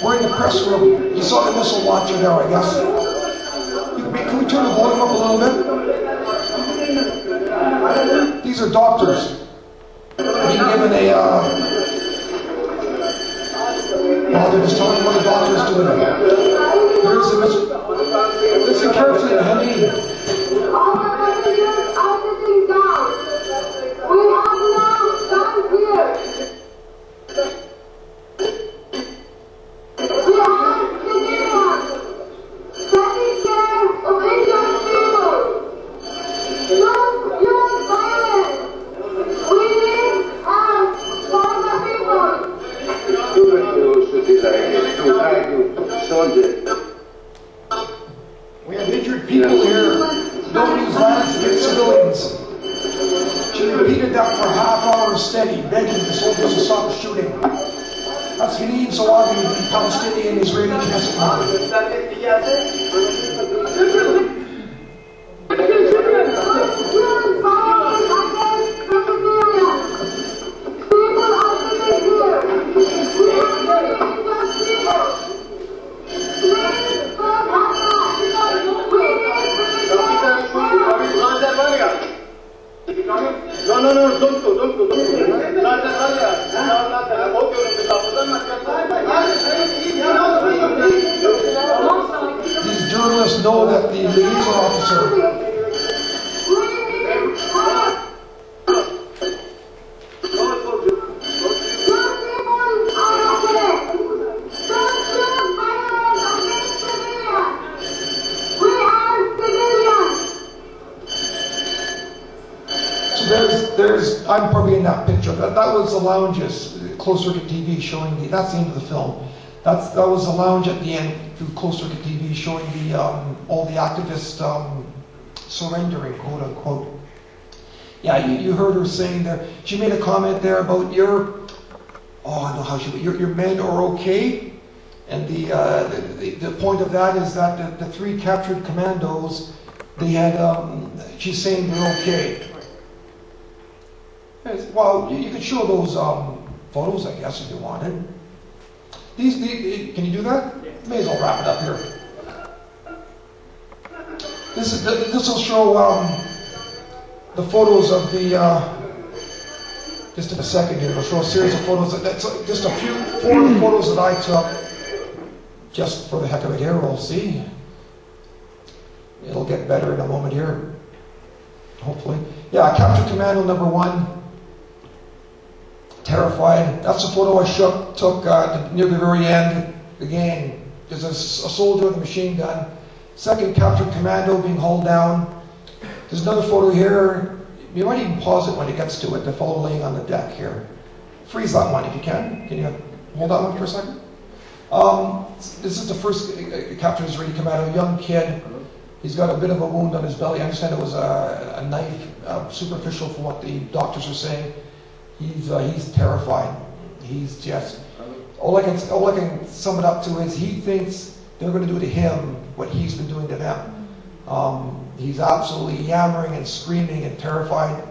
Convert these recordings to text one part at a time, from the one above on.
We're in the press room. You saw the missile launcher there, I guess. Can we turn the volume up a little bit? These are doctors being given a, well, they're just telling what the doctor is doing. Here's the missile. Listen carefully, honey. All the messages are sitting down. We have now done here. We have civilians taking care of injured people. Don't use violence. We need help for the people. We have injured people here. Don't use violence against civilians. She repeated that for a half hour steady, begging the soldiers to stop shooting. That's Cengiz Akyu, the Palestinian Israeli Knesset member. No, don't go. These journalists know that the liaison officer I'm probably in that picture. That was the lounges, closed circuit TV showing the. That's the end of the film. That was the lounge at the end through closed circuit TV showing the all the activists surrendering, quote unquote. Yeah, you heard her saying there. She made a comment there about your. Oh, I don't know how she. Your men are okay, and the point of that is that the 3 captured commandos, they had. She's saying they're okay. Well, you could show those photos, I guess, if you wanted. These, can you do that? Yes. May as well wrap it up here. This will show the photos of the. Just in a second here, it'll show a series of photos. That's just a few 4 photos that I took, just for the heck of it. Here, we'll see. It'll get better in a moment here, hopefully. Yeah, captured commando number 1. Terrified. That's a photo I took near the very end. Again, there's a soldier with a machine gun. 2nd captured commando being hauled down. There's another photo here. You might even pause it when it gets to it. The fellow laying on the deck here. Freeze that one if you can. Can you hold that one for a second? This is the first captured Israeli commando, young kid. He's got a bit of a wound on his belly. I understand it was a knife, superficial from what the doctors are saying. He's terrified. He's just all I can sum it up to is he thinks they're going to do to him what he's been doing to them. He's absolutely yammering and screaming and terrified,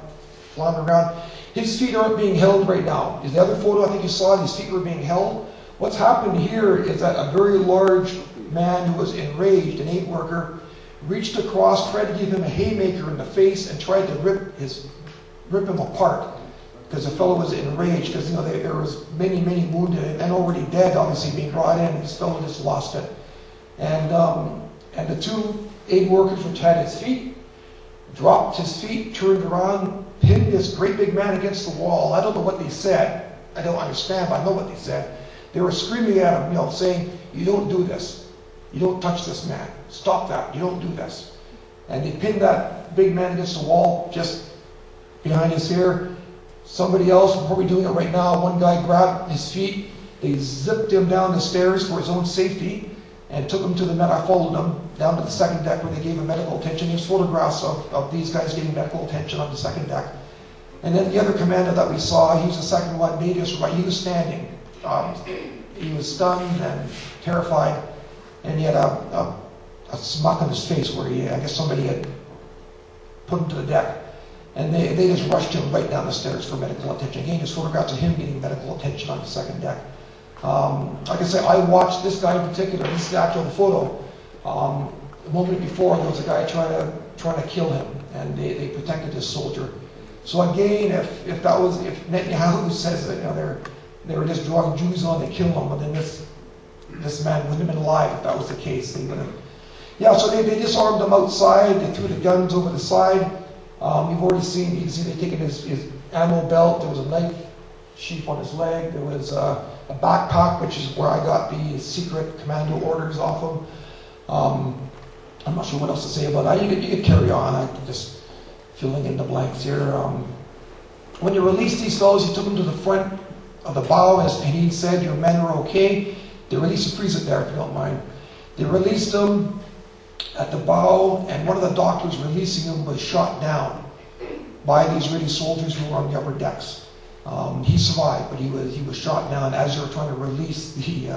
floundering around. His feet aren't being held right now. Is the other photo I think you saw? His feet were being held. What's happened here is that a very large man who was enraged, an aid worker, reached across, tried to give him a haymaker in the face, and tried to rip him apart. Because the fellow was enraged, because there was many wounded and already dead, obviously being brought in. This fellow just lost it, and the 2 aid workers which had his feet dropped his feet, turned around, pinned this great big man against the wall. I don't know what they said. I don't understand, but I know what they said. They were screaming at him, saying, "You don't do this. You don't touch this man. Stop that. You don't do this." And they pinned that big man against the wall, just behind his ear. Somebody else, we're probably doing it right now, one guy grabbed his feet, they zipped him down the stairs for his own safety, and took him to the I followed him down to the 2nd deck where they gave him medical attention. There's photographs of these guys getting medical attention on the 2nd deck. And then the other commander that we saw, he was the 2nd one, made us right. He was standing. He was stunned and terrified, and he had a smuck on his face where I guess somebody had put him to the deck. And they just rushed him right down the stairs for medical attention. Again, just photographs of him getting medical attention on the 2nd deck. Like I say, I watched this guy in particular. This is the actual photo. A moment before, there was a guy trying to kill him, and they protected this soldier. So again, if Netanyahu says that they were just drawing Jews on to kill him, but then this man wouldn't have been alive if that was the case. They would have. Yeah, so they disarmed him outside. They threw the guns over the side. You've already seen. You can see they taken his ammo belt. There was a knife sheath on his leg. There was a backpack, which is where I got the secret commando orders off him. I'm not sure what else to say about that. You could carry on. I'm just filling in the blanks here. When you released these fellows, you took them to the front of the bow, and he said, "Your men are okay." They released them. Freeze it there, if you don't mind. They released them at the bow, and one of the doctors releasing him was shot down by the Israeli soldiers who were on the upper decks. He survived, but he was shot down as they were trying to release the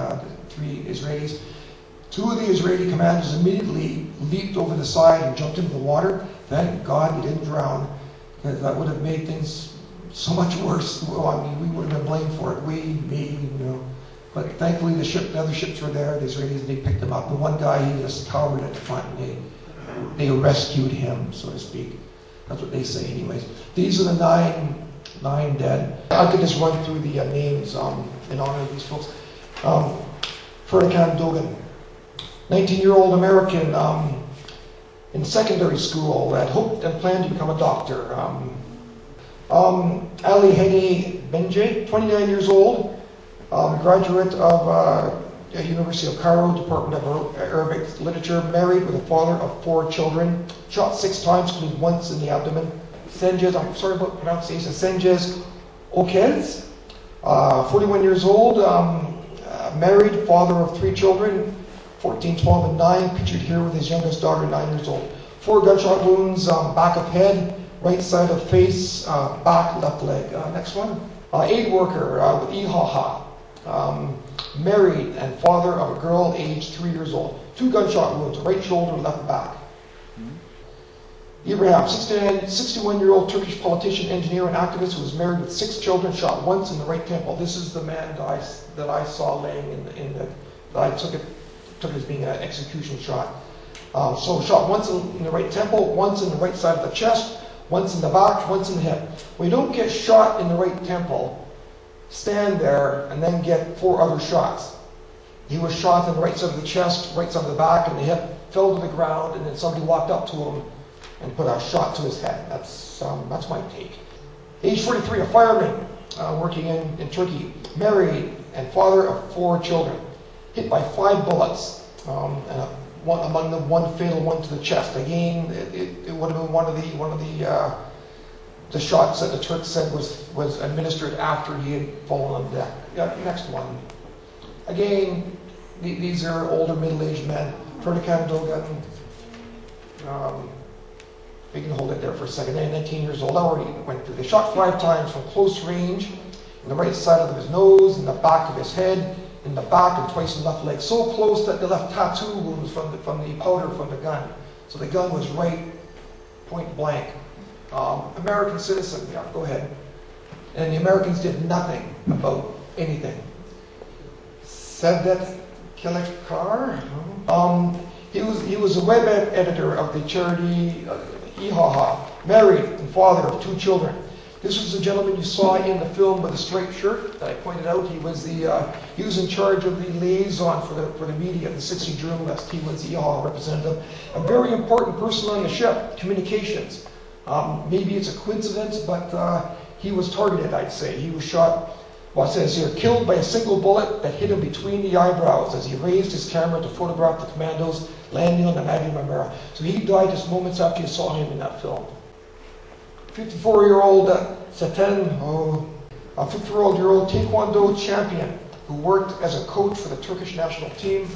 3 Israelis. 2 of the Israeli commanders immediately leaped over the side and jumped into the water. Thank God he didn't drown, because that would have made things so much worse. Well, I mean, we would have been blamed for it. Me. But thankfully the other ships were there. The Israelis, they picked him up. The one guy, he just cowered at the front, and they rescued him, so to speak. That's what they say anyways. These are the nine dead. I could just run through the names in honor of these folks. Ferdinand Dogan, 19-year-old American in secondary school that hoped and planned to become a doctor. Ali Haydar Bengi, 29 years old, graduate of University of Cairo, Department of Arabic Literature, married with a father of 4 children, shot 6 times, including once in the abdomen. Cengiz, I'm sorry about pronunciation, Cengiz Akyu, 41 years old, married, father of 3 children, 14, 12, and 9, pictured here with his youngest daughter, 9 years old. 4 gunshot wounds, back of head, right side of face, back, left leg. Next one. Aid worker with Ihaha, married and father of a girl aged 3 years old. 2 gunshot wounds, right shoulder, left back. Ibrahim, 61-year-old Turkish politician, engineer, and activist who was married with 6 children, shot once in the right temple. This is the man that I saw laying in the that I took it as being an execution shot. So shot once in the right temple, once in the right side of the chest, once in the back, once in the hip. When you don't get shot in the right temple, stand there and then get 4 other shots. He was shot in the right side of the chest, right side of the back, and the hip, fell to the ground, and then somebody walked up to him and put a shot to his head. That's my take. Age 43, a fireman working in Turkey, married and father of 4 children, hit by 5 bullets, and among them 1 fatal one to the chest. Again, it would have been one of the shots that the Turks said was administered after he had fallen on deck. Yeah, next one. Again, these are older middle-aged men. Ferdinand Dogan. We can hold it there for a second. 19 years old. I already went through. They shot 5 times from close range, in the right side of his nose, in the back of his head, in the back, and twice in the left leg. So close that they left tattoo wounds from the powder from the gun. So the gun was right, point blank. American citizen. Yeah, go ahead. And the Americans did nothing about anything. Sevdet Kelekar. He was a web editor of the charity Ihaha, married and father of 2 children. This was the gentleman you saw in the film with the striped shirt that I pointed out. He was in charge of the liaison for the media, the 60 journalist. He was the Ihaha representative, a very important person on the ship, communications. Maybe it's a coincidence, but he was targeted, I'd say. He was shot. Well, it says here, killed by a single bullet that hit him between the eyebrows as he raised his camera to photograph the commandos landing on the Mavi Marmara. So he died just moments after you saw him in that film. 54-year-old Seten, a 54-year-old Taekwondo champion who worked as a coach for the Turkish national team.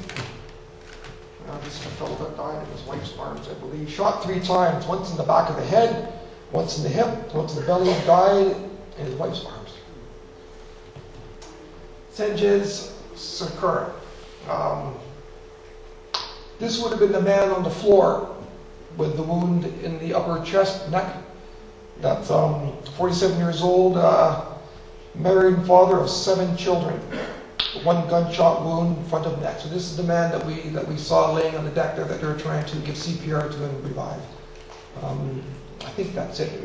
This is a fellow that died in his wife's arms, I believe. Shot 3 times, once in the back of the head, once in the hip, once in the belly, died in his wife's arms. Cengiz Akyu. This would have been the man on the floor with the wound in the upper chest, neck. That's 47 years old, married and father of 7 children. one gunshot wound in front of neck. So this is the man that we saw laying on the deck there that they were trying to give CPR to and revive. I think that's it.